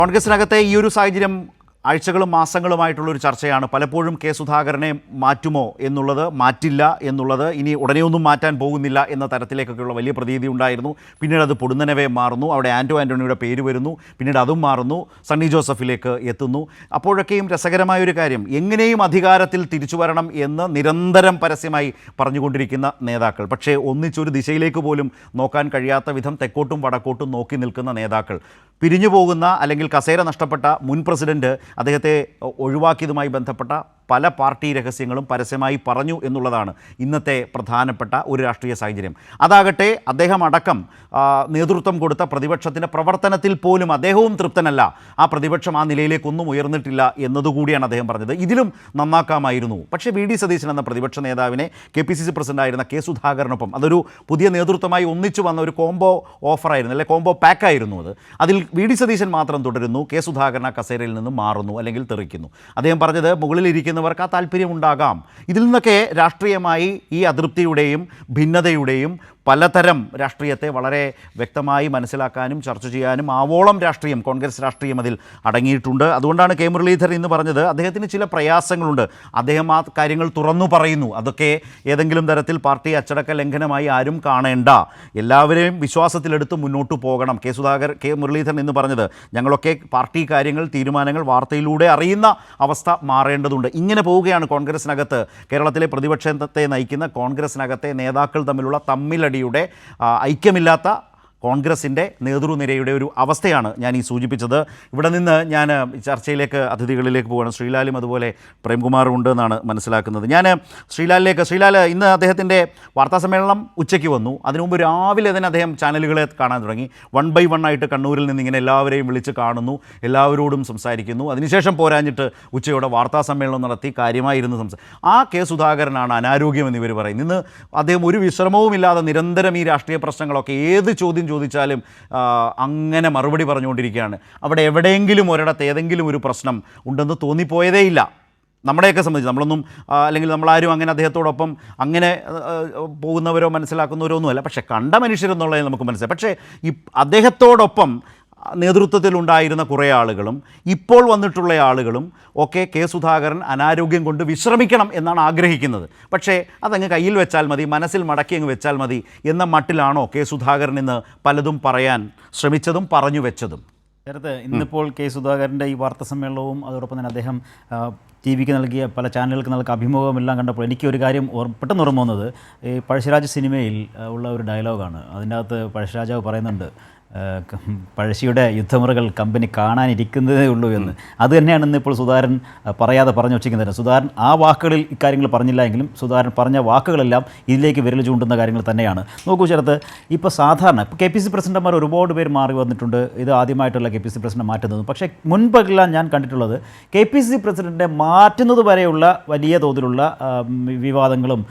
കോൺഗ്രസിനകത്തെ ഈ ഒരു സാഹചര്യം ആഴ്ചകളും മാസങ്ങളുമായിട്ടുള്ളൊരു ചർച്ചയാണ്. പലപ്പോഴും കെ സുധാകരനെ മാറ്റുമോ എന്നുള്ളത്, മാറ്റില്ല എന്നുള്ളത്, ഇനി ഉടനെയൊന്നും മാറ്റാൻ പോകുന്നില്ല എന്ന തരത്തിലേക്കൊക്കെയുള്ള വലിയ പ്രതീതി ഉണ്ടായിരുന്നു. പിന്നീട് അത് പൊടുന്നനവേ മാറുന്നു. അവിടെ ആൻ്റണിയുടെ പേര് വരുന്നു. പിന്നീട് അതും മാറുന്നു, സണ്ണി ജോസഫിലേക്ക് എത്തുന്നു. അപ്പോഴൊക്കെയും രസകരമായൊരു കാര്യം, എങ്ങനെയും അധികാരത്തിൽ തിരിച്ചു വരണം എന്ന് നിരന്തരം പരസ്യമായി പറഞ്ഞുകൊണ്ടിരിക്കുന്ന നേതാക്കൾ, പക്ഷേ ഒന്നിച്ചൊരു ദിശയിലേക്ക് പോലും നോക്കാൻ കഴിയാത്ത വിധം തെക്കോട്ടും വടക്കോട്ടും നോക്കി നിൽക്കുന്ന നേതാക്കൾ, പിരിഞ്ഞു പോകുന്ന അല്ലെങ്കിൽ കസേര നഷ്ടപ്പെട്ട മുൻ പ്രസിഡന്റ് അദ്ദേഹത്തെ ഒഴിവാക്കിയതുമായി ബന്ധപ്പെട്ട പല പാർട്ടി രഹസ്യങ്ങളും പരസ്യമായി പറഞ്ഞു എന്നുള്ളതാണ് ഇന്നത്തെ പ്രധാനപ്പെട്ട ഒരു രാഷ്ട്രീയ സാഹചര്യം. അതാകട്ടെ അദ്ദേഹം അടക്കം നേതൃത്വം കൊടുത്ത പ്രതിപക്ഷത്തിൻ്റെ പ്രവർത്തനത്തിൽ പോലും അദ്ദേഹവും തൃപ്തനല്ല. ആ പ്രതിപക്ഷം ആ നിലയിലേക്കൊന്നും ഉയർന്നിട്ടില്ല എന്നതുകൂടിയാണ് അദ്ദേഹം പറഞ്ഞത്. ഇതിലും നന്നാക്കാമായിരുന്നു. പക്ഷേ വി ഡി സതീശൻ എന്ന പ്രതിപക്ഷ നേതാവിനെ KPCC പ്രസിഡൻ്റായിരുന്ന കെ സുധാകരനൊപ്പം, അതൊരു പുതിയ നേതൃത്വമായി ഒന്നിച്ചു വന്ന ഒരു കോംബോ ഓഫറായിരുന്നു, അല്ലെങ്കിൽ കോംബോ പാക്കായിരുന്നു അത്. അതിൽ വി ഡി സതീശൻ മാത്രം തുടരുന്നു, കെ സുധാകരൻ ആ കസേരയിൽ നിന്ന് മാറുന്നു അല്ലെങ്കിൽ തെറിക്കുന്നു. അദ്ദേഹം പറഞ്ഞത് മുകളിലിരിക്കുന്നവർക്ക് ആ താല്പര്യമുണ്ടാകാം. ഇതിൽ നിന്നൊക്കെ രാഷ്ട്രീയമായി ഈ അതൃപ്തിയുടെയും ഭിന്നതയുടെയും പലതരം രാഷ്ട്രീയത്തെ വളരെ വ്യക്തമായി മനസ്സിലാക്കാനും ചർച്ച ചെയ്യാനും ആവോളം രാഷ്ട്രീയം, കോൺഗ്രസ് രാഷ്ട്രീയം അതിൽ അടങ്ങിയിട്ടുണ്ട്. അതുകൊണ്ടാണ് കെ മുരളീധരൻ ഇന്ന് പറഞ്ഞത് അദ്ദേഹത്തിന് ചില പ്രയാസങ്ങളുണ്ട്. അദ്ദേഹം ആ കാര്യങ്ങൾ തുറന്നു പറയുന്നു. അതൊക്കെ ഏതെങ്കിലും തരത്തിൽ പാർട്ടി അച്ചടക്ക ലംഘനമായി ആരും കാണേണ്ട, എല്ലാവരെയും വിശ്വാസത്തിലെടുത്ത് മുന്നോട്ട് പോകണം. കെ മുരളീധരൻ ഇന്ന് പറഞ്ഞത്, ഞങ്ങളൊക്കെ പാർട്ടി കാര്യങ്ങൾ, തീരുമാനങ്ങൾ വാർത്തയിലൂടെ അറിയുന്ന അവസ്ഥ മാറേണ്ടതുണ്ട്. ഇങ്ങനെ പോവുകയാണ് കോൺഗ്രസിനകത്ത്, കേരളത്തിലെ പ്രതിപക്ഷത്തെ നയിക്കുന്ന കോൺഗ്രസിനകത്തെ നേതാക്കൾ തമ്മിലുള്ള തമ്മിലടിയുടെ, ഐക്യമില്ലാത്ത കോൺഗ്രസിൻ്റെ നേതൃനിരയുടെ ഒരു അവസ്ഥയാണ് ഞാൻ ഈ സൂചിപ്പിച്ചത്. ഇവിടെ നിന്ന് ഞാൻ ചർച്ചയിലേക്ക്, അതിഥികളിലേക്ക് പോവുകയാണ്. ശ്രീലാലും അതുപോലെ പ്രേംകുമാറും ഉണ്ട് എന്നാണ് മനസ്സിലാക്കുന്നത്. ഞാൻ ശ്രീലാൽ ഇന്ന് അദ്ദേഹത്തിൻ്റെ വാർത്താസമ്മേളനം ഉച്ചയ്ക്ക് വന്നു. അതിനു മുമ്പ് രാവിലെ തന്നെ അദ്ദേഹം ചാനലുകളെ കാണാൻ തുടങ്ങി. 1 by 1 ആയിട്ട് കണ്ണൂരിൽ നിന്ന് ഇങ്ങനെ എല്ലാവരെയും വിളിച്ച് കാണുന്നു, എല്ലാവരോടും സംസാരിക്കുന്നു. അതിനുശേഷം പോരാഞ്ഞിട്ട് ഉച്ചയോടെ വാർത്താസമ്മേളനം നടത്തി കാര്യമായിരുന്നു ആ കെ സുധാകരനാണ് അനാരോഗ്യമെന്ന് ഇവർ പറയുന്നു. ഇന്ന് അദ്ദേഹം ഒരു വിശ്രമവുമില്ലാതെ നിരന്തരം ഈ രാഷ്ട്രീയ പ്രശ്നങ്ങളൊക്കെ ഏത് ചോദ്യം ചോദിച്ചാലും അങ്ങനെ മറുപടി പറഞ്ഞുകൊണ്ടിരിക്കുകയാണ്. അവിടെ എവിടെയെങ്കിലും ഒരിടത്ത് ഏതെങ്കിലും ഒരു പ്രശ്നം ഉണ്ടെന്ന് തോന്നിപ്പോയതേയില്ല. നമ്മളെയൊക്കെ സംബന്ധിച്ച് നമ്മളൊന്നും, അല്ലെങ്കിൽ നമ്മളാരും അങ്ങനെ അദ്ദേഹത്തോടൊപ്പം അങ്ങനെ പോകുന്നവരോ മനസ്സിലാക്കുന്നവരോ ഒന്നുമല്ല. പക്ഷേ കണ്ട മനുഷ്യരെന്നുള്ളത് നമുക്ക് മനസ്സിലായി. പക്ഷേ അദ്ദേഹത്തോടൊപ്പം നേതൃത്വത്തിലുണ്ടായിരുന്ന കുറേ ആളുകളും ഇപ്പോൾ വന്നിട്ടുള്ള ആളുകളും ഒക്കെ കെ സുധാകരൻ അനാരോഗ്യം കൊണ്ട് വിശ്രമിക്കണം എന്നാണ് ആഗ്രഹിക്കുന്നത്. പക്ഷേ അതങ്ങ് കയ്യിൽ വെച്ചാൽ മതി, മനസ്സിൽ മടക്കി അങ്ങ് വെച്ചാൽ മതി എന്ന മട്ടിലാണോ കെ സുധാകരൻ ഇന്ന് പലതും പറയാൻ ശ്രമിച്ചതും പറഞ്ഞു വെച്ചതും? നേരത്തെ ഇന്നിപ്പോൾ കെ സുധാകരൻ്റെ ഈ വാർത്താ സമ്മേളനവും അതോടൊപ്പം തന്നെ അദ്ദേഹം TV നൽകിയ പല ചാനലുകൾക്ക് നൽകിയ അഭിമുഖമെല്ലാം കണ്ടപ്പോൾ എനിക്കൊരു കാര്യം പെട്ടെന്ന് ഓർമ്മ വന്നത്, ഈ പഴശ്ശിരാജ സിനിമയിൽ ഉള്ള ഒരു ഡയലോഗാണ്. അതിൻ്റെ അകത്ത് പഴശ്ശിരാജാവ് പറയുന്നുണ്ട്, പഴശ്ശിയുടെ യുദ്ധമുറകൾ കമ്പനി കാണാനിരിക്കുന്നതേ ഉള്ളൂ എന്ന്. അത് തന്നെയാണ് ഇന്നിപ്പോൾ സുധാകരൻ പറയാതെ പറഞ്ഞു വച്ചിരിക്കുന്നത്. സുധാകരൻ ആ വാക്കുകളിൽ ഇക്കാര്യങ്ങൾ പറഞ്ഞില്ല എങ്കിലും സുധാകരൻ പറഞ്ഞ വാക്കുകളെല്ലാം ഇതിലേക്ക് വിരൽ ചൂണ്ടുന്ന കാര്യങ്ങൾ തന്നെയാണ്. നോക്കൂ ചേർത്ത്, ഇപ്പോൾ സാധാരണ KPCC പ്രസിഡന്റുമാർ ഒരുപാട് പേര് മാറി വന്നിട്ടുണ്ട്. ഇത് ആദ്യമായിട്ടുള്ള KPCC പ്രസിഡന്റ് മാറ്റുന്നത്. പക്ഷേ മുൻപെല്ലാം ഞാൻ കണ്ടിട്ടുള്ളത് KPCC പ്രസിഡന്റിനെ മാറ്റുന്നത് വരെയുള്ള വലിയ തോതിലുള്ള വിവാദങ്ങളും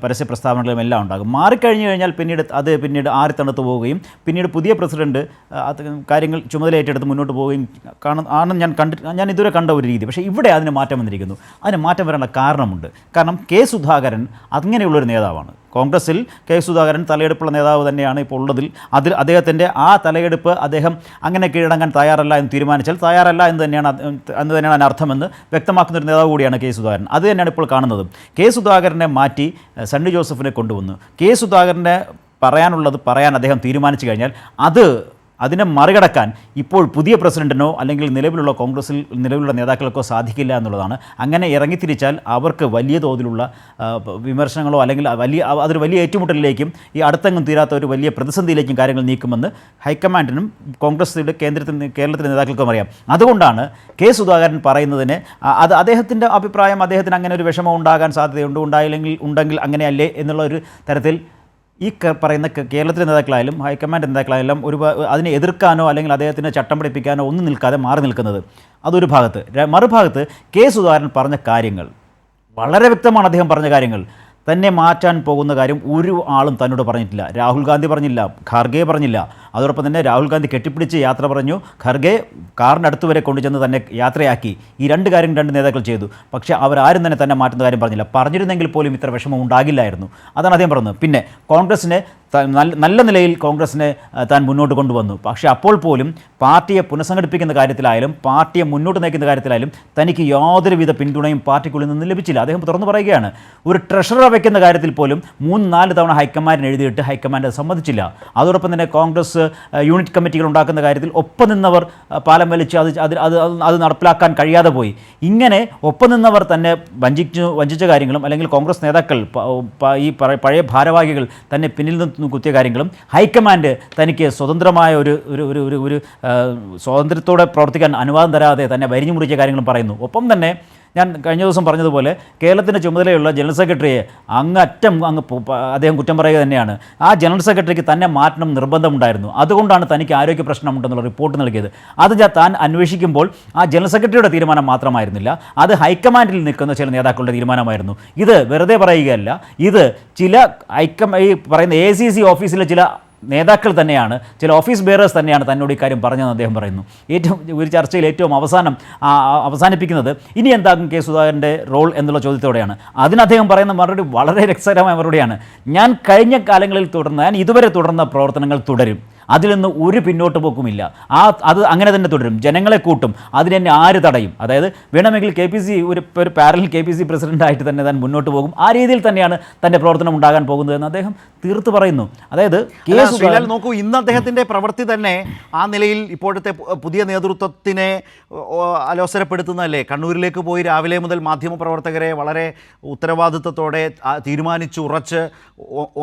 പരസ്യ പ്രസ്താവനകളും എല്ലാം ഉണ്ടാകും. മാറിക്കഴിഞ്ഞു കഴിഞ്ഞാൽ പിന്നീട് ആറിത്തണുത്ത് പോവുകയും പിന്നീട് പുതിയ പ്രസിഡന്റ് കാര്യങ്ങൾ ചുമതല ഏറ്റെടുത്ത് മുന്നോട്ട് പോവുകയും ആണ് ഞാൻ ഇതുവരെ കണ്ട ഒരു രീതി. പക്ഷേ ഇവിടെ അതിന് മാറ്റം വന്നിരിക്കുന്നു. അതിന് മാറ്റം വരാനുള്ള കാരണമുണ്ട്. കാരണം കെ സുധാകരൻ അങ്ങനെയുള്ളൊരു നേതാവാണ്. കോൺഗ്രസിൽ കെ സുധാകരൻ തലയെടുപ്പുള്ള നേതാവ് തന്നെയാണ് ഇപ്പോൾ ഉള്ളതിൽ. അതിൽ അദ്ദേഹത്തിൻ്റെ ആ തലയെടുപ്പ് അദ്ദേഹം അങ്ങനെ കീഴടങ്ങാൻ തയ്യാറല്ല എന്ന് തീരുമാനിച്ചാൽ തയ്യാറല്ല എന്ന് തന്നെയാണ് അതിനർത്ഥമെന്ന് വ്യക്തമാക്കുന്ന ഒരു നേതാവ് കൂടിയാണ് കെ സുധാകരൻ. അത് തന്നെയാണ് ഇപ്പോൾ കാണുന്നത്. കെ സുധാകരനെ മാറ്റി സണ്ണി ജോസഫിനെ കൊണ്ടുവന്നു. കെ സുധാകരനെ പറയാനുള്ളത് പറയാൻ അദ്ദേഹം തീരുമാനിച്ചു കഴിഞ്ഞാൽ അതിനെ മറികടക്കാൻ ഇപ്പോൾ പുതിയ പ്രസിഡന്റിനോ അല്ലെങ്കിൽ നിലവിലുള്ള കോൺഗ്രസിൽ നിലവിലുള്ള നേതാക്കൾക്കോ സാധിക്കില്ല എന്നുള്ളതാണ്. അങ്ങനെ ഇറങ്ങിത്തിരിച്ചാൽ അവർക്ക് വലിയ തോതിലുള്ള വിമർശനങ്ങളോ അല്ലെങ്കിൽ അതൊരു വലിയ ഏറ്റുമുട്ടലിലേക്കും ഈ അടുത്തെങ്ങും തീരാത്ത ഒരു വലിയ പ്രതിസന്ധിയിലേക്കും കാര്യങ്ങൾ നീക്കുമെന്ന് ഹൈക്കമാൻഡിനും കോൺഗ്രസിൻ്റെ കേരളത്തിലെ നേതാക്കൾക്കും അറിയാം. അതുകൊണ്ടാണ് കെ സുധാകരൻ പറയുന്നതിന് അദ്ദേഹത്തിൻ്റെ അഭിപ്രായം, അദ്ദേഹത്തിന് അങ്ങനെ ഒരു വിഷമം ഉണ്ടാകാൻ സാധ്യതയുണ്ട്, ഉണ്ടെങ്കിൽ അങ്ങനെയല്ലേ എന്നുള്ള ഒരു തരത്തിൽ ഈ പറയുന്ന കേരളത്തിലെ നേതാക്കളായാലും ഹൈക്കമാൻഡ് നേതാക്കളായാലും അതിനെ എതിർക്കാനോ അല്ലെങ്കിൽ അദ്ദേഹത്തിന് ചട്ടം പഠിപ്പിക്കാനോ ഒന്നും നിൽക്കാതെ മാറി നിൽക്കുന്നത്. അതൊരു ഭാഗത്ത്. മറുഭാഗത്ത് കെ സുധാകരൻ പറഞ്ഞ കാര്യങ്ങൾ വളരെ വ്യക്തമാണ്. അദ്ദേഹം പറഞ്ഞ കാര്യങ്ങൾ തന്നെ മാറ്റാൻ പോകുന്ന കാര്യം ഒരു ആളും തന്നോട് പറഞ്ഞിട്ടില്ല. രാഹുൽ ഗാന്ധി പറഞ്ഞില്ല, ഖാർഗെ പറഞ്ഞില്ല. അതോടൊപ്പം തന്നെ രാഹുൽ ഗാന്ധി കെട്ടിപ്പിടിച്ച് യാത്ര പറഞ്ഞു, ഖാർഗെ കാറിനടുത്ത് വരെ കൊണ്ടുചെന്ന് തന്നെ യാത്രയാക്കി. ഈ രണ്ട് നേതാക്കൾ ചെയ്തു. പക്ഷേ അവരാരും തന്നെ മാറ്റുന്ന കാര്യം പറഞ്ഞില്ല. പറഞ്ഞിരുന്നെങ്കിൽ പോലും ഇത്ര വിഷമം ഉണ്ടാകില്ലായിരുന്നു. അതാണ് അദ്ദേഹം പറഞ്ഞത്. പിന്നെ കോൺഗ്രസിനെ നല്ല നിലയിൽ കോൺഗ്രസിനെ താൻ മുന്നോട്ട് കൊണ്ടുവന്നു. പക്ഷേ അപ്പോൾ പോലും പാർട്ടിയെ പുനഃസംഘടിപ്പിക്കുന്ന കാര്യത്തിലായാലും പാർട്ടിയെ മുന്നോട്ട് നയിക്കുന്ന കാര്യത്തിലായാലും തനിക്ക് യാതൊരുവിധ പിന്തുണയും പാർട്ടിക്കുള്ളിൽ നിന്ന് ലഭിച്ചില്ല. അദ്ദേഹം തുറന്നു പറയുകയാണ്, ഒരു ട്രഷററെ വയ്ക്കുന്ന കാര്യത്തിൽ പോലും 3-4 തവണ ഹൈക്കമാൻഡിന് എഴുതിയിട്ട് ഹൈക്കമാൻഡ് അത് സമ്മതിച്ചില്ല. അതോടൊപ്പം തന്നെ കോൺഗ്രസ് യൂണിറ്റ് കമ്മിറ്റികൾ ഉണ്ടാക്കുന്ന കാര്യത്തിൽ ഒപ്പം നിന്നവർ പാലം വലിച്ച് അത് നടപ്പിലാക്കാൻ കഴിയാതെ പോയി. ഇങ്ങനെ ഒപ്പം നിന്നവർ തന്നെ വഞ്ചിച്ച കാര്യങ്ങളും അല്ലെങ്കിൽ കോൺഗ്രസ് നേതാക്കൾ ഈ പഴയ ഭാരവാഹികൾ തന്നെ പിന്നിൽ നിന്ന് കുത്തിയ കാര്യങ്ങളും ഹൈക്കമാൻഡ് തനിക്ക് സ്വതന്ത്രമായ ഒരു സ്വാതന്ത്ര്യത്തോടെ പ്രവർത്തിക്കാൻ അനുവാദം തരാതെ തന്നെ വരിഞ്ഞു മുറിച്ച കാര്യങ്ങളും പറയുന്നു. ഒപ്പം തന്നെ ഞാൻ കഴിഞ്ഞ ദിവസം പറഞ്ഞതുപോലെ കേരളത്തിൻ്റെ ചുമതലയുള്ള ജനറൽ സെക്രട്ടറിയെ അങ്ങ് അദ്ദേഹം കുറ്റം പറയുക തന്നെയാണ്. ആ ജനറൽ സെക്രട്ടറിക്ക് തന്നെ മാറ്റണം നിർബന്ധമുണ്ടായിരുന്നു. അതുകൊണ്ടാണ് തനിക്ക് ആരോഗ്യ പ്രശ്നമുണ്ടെന്നുള്ള റിപ്പോർട്ട് നൽകിയത്. അത് താൻ അന്വേഷിക്കുമ്പോൾ ആ ജനറൽ സെക്രട്ടറിയുടെ തീരുമാനം മാത്രമായിരുന്നില്ല, അത് ഹൈക്കമാൻഡിൽ നിൽക്കുന്ന ചില നേതാക്കളുടെ തീരുമാനമായിരുന്നു. ഇത് വെറുതെ പറയുകയല്ല, ഇത് ചില ഈ പറയുന്ന ACC ഓഫീസിലെ ചില നേതാക്കൾ തന്നെയാണ്, ചില ഓഫീസ് ബെയറേഴ്സ് തന്നെയാണ് തന്നോട് ഇക്കാര്യം പറഞ്ഞതെന്ന് അദ്ദേഹം പറയുന്നു. ഒരു ചർച്ചയിൽ ഏറ്റവും അവസാനിപ്പിക്കുന്നത് ഇനി എന്താകും കെ സുധാകരൻ്റെ റോൾ എന്നുള്ള ചോദ്യത്തോടെയാണ്. അതിന് അദ്ദേഹം പറയുന്ന മറുപടി വളരെ രസകരമായ മറുപടിയാണ്. ഞാൻ കഴിഞ്ഞ കാലങ്ങളിൽ ഞാൻ ഇതുവരെ തുടർന്ന പ്രവർത്തനങ്ങൾ തുടരും, അതിൽ നിന്ന് ഒരു പിന്നോട്ട് പോക്കുമില്ല. അത് അങ്ങനെ തന്നെ തുടരും, ജനങ്ങളെ കൂട്ടും, അതിനെന്നെ ആര് തടയും? അതായത് വേണമെങ്കിൽ KPC ഒരു പാരലൽ KPC പ്രസിഡൻ്റായിട്ട് തന്നെ താൻ മുന്നോട്ട് പോകും. ആ രീതിയിൽ തന്നെയാണ് തൻ്റെ പ്രവർത്തനം ഉണ്ടാകാൻ പോകുന്നതെന്ന് അദ്ദേഹം തീർത്ത് പറയുന്നു. അതായത് നോക്കൂ, ഇന്ന് അദ്ദേഹത്തിൻ്റെ പ്രവൃത്തി തന്നെ ആ നിലയിൽ ഇപ്പോഴത്തെ പുതിയ നേതൃത്വത്തിനെ അലോസരപ്പെടുത്തുന്നതല്ലേ? കണ്ണൂരിലേക്ക് പോയി രാവിലെ മുതൽ മാധ്യമപ്രവർത്തകരെ വളരെ ഉത്തരവാദിത്വത്തോടെ തീരുമാനിച്ചുറച്ച്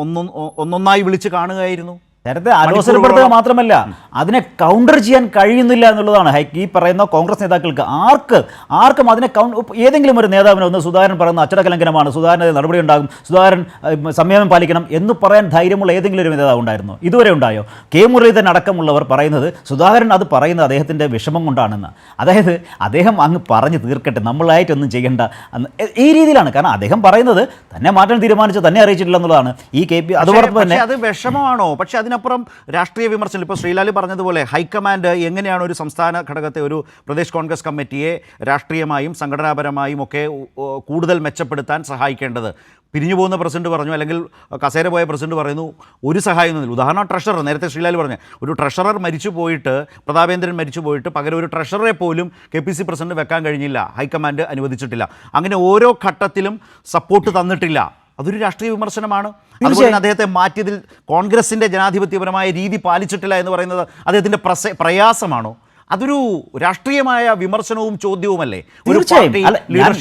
ഒന്നൊന്നായി വിളിച്ച് കാണുകയായിരുന്നു. നേരത്തെ ആലോചനപ്പെടുത്തുക മാത്രമല്ല, അതിനെ കൗണ്ടർ ചെയ്യാൻ കഴിയുന്നില്ല എന്നുള്ളതാണ് ഈ പറയുന്ന കോൺഗ്രസ് നേതാക്കൾക്ക്. ആർക്കും അതിനെ ഏതെങ്കിലും ഒരു നേതാവിനെ ഒന്ന് സുധാകരൻ പറയുന്ന അച്ചടക്കലംഘനമാണ്, സുധാകരൻ നടപടി ഉണ്ടാകും, സുധാകരൻ സംയമനം പാലിക്കണം എന്ന് പറയാൻ ധൈര്യമുള്ള ഏതെങ്കിലും ഒരു നേതാവ് ഉണ്ടായിരുന്നോ? ഇതുവരെ ഉണ്ടായോ? കെ മുരളീധരൻ അടക്കമുള്ളവർ പറയുന്നത് സുധാകരൻ അത് പറയുന്നത് അദ്ദേഹത്തിൻ്റെ വിഷമം കൊണ്ടാണെന്ന്. അതായത് അദ്ദേഹം അങ്ങ് പറഞ്ഞ് തീർക്കട്ടെ, നമ്മളായിട്ടൊന്നും ചെയ്യേണ്ട ഈ രീതിയിലാണ്. കാരണം അദ്ദേഹം പറയുന്നത് തന്നെ മാറ്റാൻ തീരുമാനിച്ച് തന്നെ അറിയിച്ചിട്ടില്ല എന്നുള്ളതാണ്. ഈ അതോടൊപ്പം തന്നെ അത് വിഷമമാണോ? പക്ഷേ അതിനപ്പുറം രാഷ്ട്രീയ വിമർശനം, ഇപ്പോൾ ശ്രീലാൽ പറഞ്ഞതുപോലെ ഹൈക്കമാൻഡ് എങ്ങനെയാണ് ഒരു സംസ്ഥാന ഘടകത്തെ, ഒരു പ്രദേശ് കോൺഗ്രസ് കമ്മിറ്റിയെ രാഷ്ട്രീയമായും സംഘടനാപരമായും ഒക്കെ കൂടുതൽ മെച്ചപ്പെടുത്താൻ സഹായിക്കേണ്ടത്? പിരിഞ്ഞു പോകുന്ന പ്രസിഡന്റ് പറഞ്ഞു, അല്ലെങ്കിൽ കസേര പോയ പ്രസിഡന്റ് പറയുന്നു ഒരു സഹായമൊന്നുമില്ല. ഉദാഹരണം ട്രഷറർ, നേരത്തെ ശ്രീലാൽ പറഞ്ഞ ഒരു ട്രഷറർ മരിച്ചു പോയിട്ട്, പ്രതാപേന്ദ്രൻ മരിച്ചു പോയിട്ട് പകരം ഒരു ട്രഷററെ പോലും KPC പ്രസിഡന്റ് വെക്കാൻ കഴിഞ്ഞില്ല, ഹൈക്കമാൻഡ് അനുവദിച്ചിട്ടില്ല. അങ്ങനെ ഓരോ ഘട്ടത്തിലും സപ്പോർട്ട് തന്നിട്ടില്ല. അതൊരു രാഷ്ട്രീയ വിമർശനമാണ്. അതുപോലെ അദ്ദേഹത്തെ മാറ്റിയതിൽ കോൺഗ്രസിൻ്റെ ജനാധിപത്യപരമായ രീതി പാലിച്ചിട്ടില്ല എന്ന് പറയുന്നത് അദ്ദേഹത്തിൻ്റെ പ്രയാസമാണോ? അതൊരു രാഷ്ട്രീയമായ വിമർശനവും ചോദ്യവുമല്ലേ?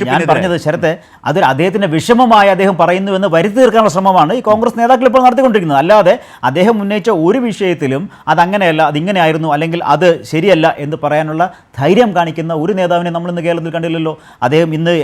ഞാൻ പറഞ്ഞത് ശരത്തെ, അതൊരു അദ്ദേഹത്തിൻ്റെ വിഷമമായി അദ്ദേഹം പറയുന്നുവെന്ന് വരുത്തി തീർക്കാനുള്ള ശ്രമമാണ് ഈ കോൺഗ്രസ് നേതാക്കൾ ഇപ്പോൾ നടത്തിക്കൊണ്ടിരിക്കുന്നത്. അല്ലാതെ അദ്ദേഹം ഉന്നയിച്ച ഒരു വിഷയത്തിലും അതങ്ങനെയല്ല, അതിങ്ങനെയായിരുന്നു, അല്ലെങ്കിൽ അത് ശരിയല്ല എന്ന് പറയാനുള്ള ധൈര്യം കാണിക്കുന്ന ഒരു നേതാവിനെ നമ്മൾ ഇന്ന് കേരളത്തിൽ കണ്ടില്ലല്ലോ. അദ്ദേഹം ഇന്ന്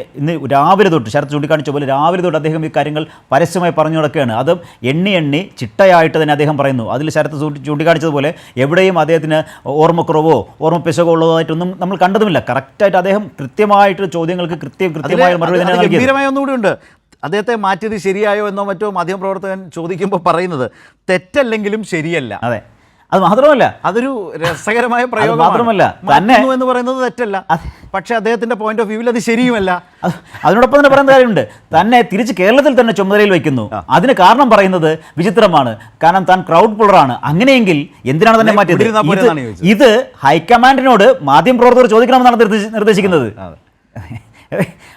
രാവിലെ തൊട്ട്, ശരത്ത് ചൂണ്ടിക്കാണിച്ച പോലെ രാവിലെ തൊട്ട് അദ്ദേഹം ഈ കാര്യങ്ങൾ പരസ്യമായി പറഞ്ഞു നടക്കുകയാണ്. അതും എണ്ണി ചിട്ടയായിട്ട് തന്നെ അദ്ദേഹം പറയുന്നു. അതിൽ ശരത്ത് ചൂണ്ടിക്കാണിച്ചതുപോലെ എവിടെയും അദ്ദേഹത്തിന് ഓർമ്മക്കുറവോ പെശകോ ഉള്ളതായിട്ടൊന്നും നമ്മൾ കണ്ടതുമില്ല. കറക്റ്റായിട്ട് അദ്ദേഹം കൃത്യമായിട്ട് ചോദ്യങ്ങൾക്ക് കൃത്യമായ മറുപടി തന്നെ നൽകി. ഗംഭീരമായ ഒന്നുകൂടി ഉണ്ട്. അദ്ദേഹത്തെ മാറ്റിയത് ശരിയായോ എന്നോ മറ്റോ മാധ്യമപ്രവർത്തകൻ ചോദിക്കുമ്പോൾ പറയുന്നത് തെറ്റല്ലെങ്കിലും ശരിയല്ല. അതെ, അത് മാത്രമല്ല, അതൊരു രസകരമായ പ്രയോഗം മാത്രമല്ല തന്നെ എന്ന് പറയുന്നത് തെറ്റല്ല, പക്ഷേ അദ്ദേഹത്തിന്റെ പോയിന്റ് ഓഫ് വ്യൂവിൽ അത് ശരിയുമല്ല. അതിനോടൊപ്പം തന്നെ പറയുന്ന കാര്യമുണ്ട്, തന്നെ തിരിച്ച് കേരളത്തിൽ തന്നെ ചുമതലയിൽ വയ്ക്കുന്നു. അതിന് കാരണം പറയുന്നത് വിചിത്രമാണ്. കാരണം താൻ ക്രൗഡ് പുള്ളറാണ്. അങ്ങനെയെങ്കിൽ എന്തിനാണ് തന്നെ മാറ്റിയത്? ഇത് ഹൈക്കമാൻഡിനോട് മാധ്യമപ്രവർത്തകർ ചോദിക്കണമെന്നാണ് നിർദ്ദേശിക്കുന്നത്.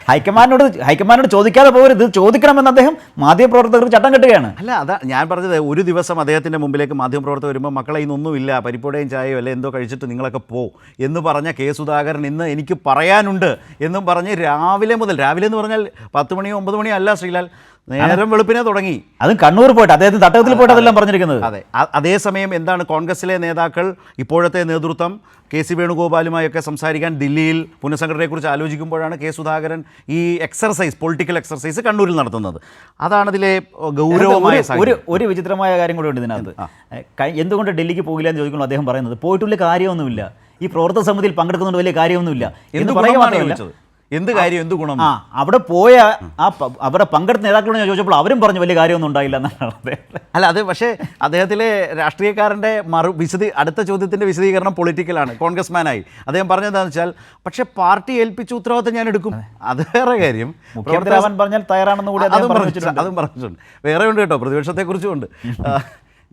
ഹൈക്കമാൻഡിനോട് ചോദിക്കാതെ പോകരുത്, ചോദിക്കണമെന്ന് അദ്ദേഹം മാധ്യമപ്രവർത്തകർ ചട്ടം കെട്ടുകയാണ്. അല്ല, അതാ ഞാൻ പറഞ്ഞത്. ഒരു ദിവസം അദ്ദേഹത്തിൻ്റെ മുമ്പിലേക്ക് മാധ്യമപ്രവർത്തകർ വരുമ്പോൾ മക്കളെ ഇന്നൊന്നുമില്ല, പരിപ്പുടയും ചായയോ അല്ലെ എന്തോ കഴിച്ചിട്ട് നിങ്ങളൊക്കെ എന്ന് പറഞ്ഞ കെ സുധാകരൻ ഇന്ന് എനിക്ക് പറയാനുണ്ട് എന്നും പറഞ്ഞ് രാവിലെ എന്ന് പറഞ്ഞാൽ 10 മണിയോ 9 മണിയോ അല്ല ശ്രീലാൽ, നേരം വെളുപ്പിനെ തുടങ്ങി. അതും കണ്ണൂർ പോയിട്ട് അദ്ദേഹത്തിന് തട്ടകത്തിൽ പോയിട്ട് അതെല്ലാം പറഞ്ഞിരിക്കുന്നത്. അതെ. അതേസമയം എന്താണ് കോൺഗ്രസിലെ നേതാക്കൾ, ഇപ്പോഴത്തെ നേതൃത്വം KC വേണുഗോപാലുമായൊക്കെ സംസാരിക്കാൻ ദില്ലിയിൽ പുനഃസംഘടനയെക്കുറിച്ച് ആലോചിക്കുമ്പോഴാണ് കെ സുധാകരൻ ഈ പൊളിറ്റിക്കൽ എക്സർസൈസ് കണ്ണൂരിൽ നടത്തുന്നത്. അതാണതിലെ ഗൗരവമായ ഒരു വിചിത്രമായ കാര്യം കൂടെ ഉണ്ട് ഇതിനകത്ത്. എന്തുകൊണ്ട് ഡൽഹിക്ക് പോകില്ല എന്ന് ചോദിക്കുമ്പോൾ അദ്ദേഹം പറയുന്നത് പോയിട്ടുള്ള കാര്യമൊന്നുമില്ല, ഈ പ്രവർത്തക സമിതിയിൽ പങ്കെടുക്കുന്നതുകൊണ്ട് വലിയ കാര്യമൊന്നുമില്ല എന്ന് പറയുക. എന്ത് കാര്യം, എന്ത് ഗുണം? അവിടെ പോയ അവിടെ പങ്കെടുത്ത നേതാക്കളോട് ഞാൻ ചോദിച്ചപ്പോൾ അവരും പറഞ്ഞു വലിയ കാര്യമൊന്നും ഉണ്ടായില്ല എന്നാണ്. അല്ല, അത് പക്ഷേ അദ്ദേഹത്തിലെ രാഷ്ട്രീയക്കാരൻ്റെ അടുത്ത ചോദ്യത്തിൻ്റെ വിശദീകരണം പൊളിറ്റിക്കലാണ്. കോൺഗ്രസ്മാനായി അദ്ദേഹം പറഞ്ഞതെന്ന് വെച്ചാൽ, പക്ഷേ പാർട്ടി ഏൽപ്പിച്ച ഉത്തരവാദിത്തം ഞാൻ എടുക്കും. അത് വേറെ കാര്യം. മുഖ്യമന്ത്രി പറഞ്ഞാൽ തയ്യാറാണെന്ന് കൂടി അതും പറഞ്ഞിട്ടുണ്ട്. വേറെ ഉണ്ട് കേട്ടോ, പ്രതിപക്ഷത്തെക്കുറിച്ചും ഉണ്ട്.